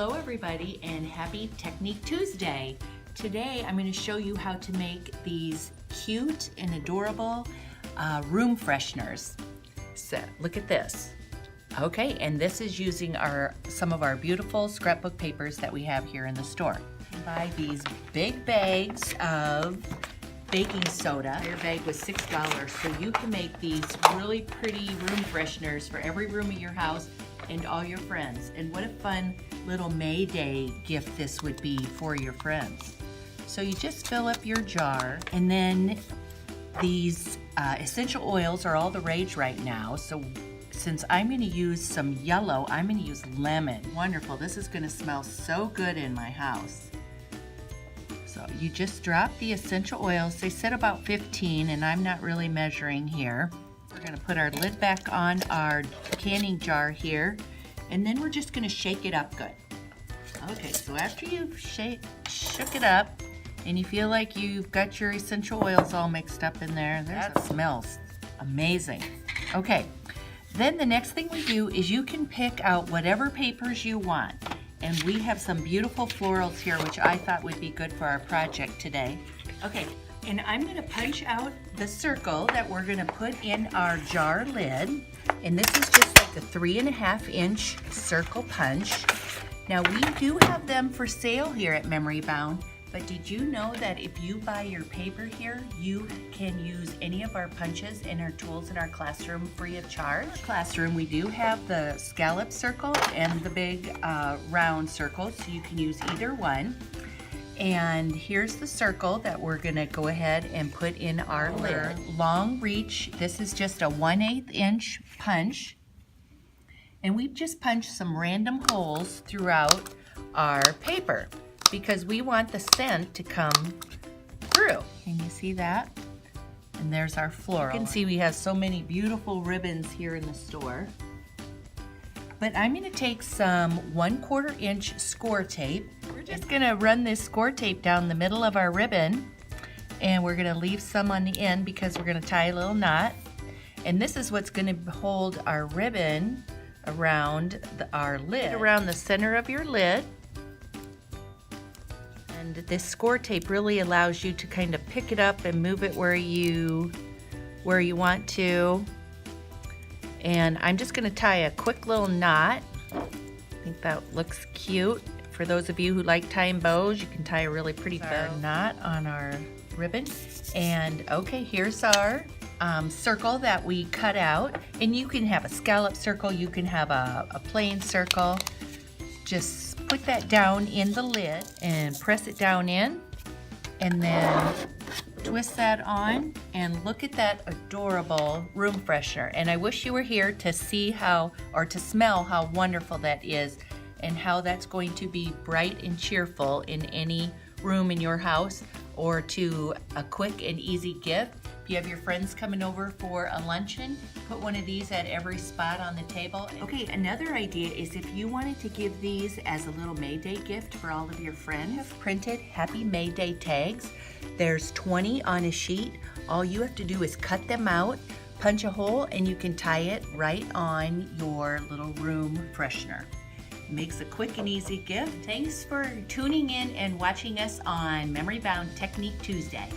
Hello everybody and happy Technique Tuesday. Today I'm going to show you how to make these cute and adorable room fresheners. So look at this. Okay, and this is using some of our beautiful scrapbook papers that we have here in the store. Buy these big bags of baking soda. Their bag was $6, so you can make these really pretty room fresheners for every room of your house and all your friends. And what a fun little May Day gift this would be for your friends. So you just fill up your jar, and then these essential oils are all the rage right now. So since I'm going to use some yellow, I'm going to use lemon. Wonderful. This is going to smell so good in my house. So you just drop the essential oils. They said about 15, and I'm not really measuring here. We're going to put our lid back on our canning jar here, and then we're just going to shake it up good. Okay, so after you've shook it up, and you feel like you've got your essential oils all mixed up in there, that smells amazing. Okay, then the next thing we do is you can pick out whatever papers you want. And we have some beautiful florals here, which I thought would be good for our project today. Okay, and I'm gonna punch out the circle that we're gonna put in our jar lid. And this is just like a 3.5-inch circle punch. Now we do have them for sale here at Memory Bound, but did you know that if you buy your paper here, you can use any of our punches and our tools in our classroom free of charge? In our classroom, we do have the scallop circle and the big round circle, so you can use either one. And here's the circle that we're gonna go ahead and put in our lid. Long reach, this is just a 1/8 inch punch. And we've just punched some random holes throughout our paper, because we want the scent to come through. Can you see that? And there's our floral. You can see we have so many beautiful ribbons here in the store. But I'm gonna take some 1/4 inch score tape. We're just gonna run this score tape down the middle of our ribbon, and we're gonna leave some on the end because we're gonna tie a little knot. And this is what's gonna hold our ribbon around our lid, around the center of your lid. And this score tape really allows you to kind of pick it up and move it where you want to. And I'm just going to tie a quick little knot. I think that looks cute. For those of you who like tying bows, you can tie a really pretty bow knot on our ribbon. And okay, here's our circle that we cut out. And you can have a scallop circle, you can have a plain circle. Just put that down in the lid and press it down in, and then twist that on, and look at that adorable room freshener. And I wish you were here to see how, or to smell how wonderful that is, and how that's going to be bright and cheerful in any room in your house, or to a quick and easy gift. If you have your friends coming over for a luncheon, put one of these at every spot on the table. Okay, another idea is if you wanted to give these as a little May Day gift for all of your friends. I have printed Happy May Day tags. There's 20 on a sheet. All you have to do is cut them out, punch a hole, and you can tie it right on your little room freshener. Makes a quick and easy gift. Thanks for tuning in and watching us on Memory Bound Technique Tuesday.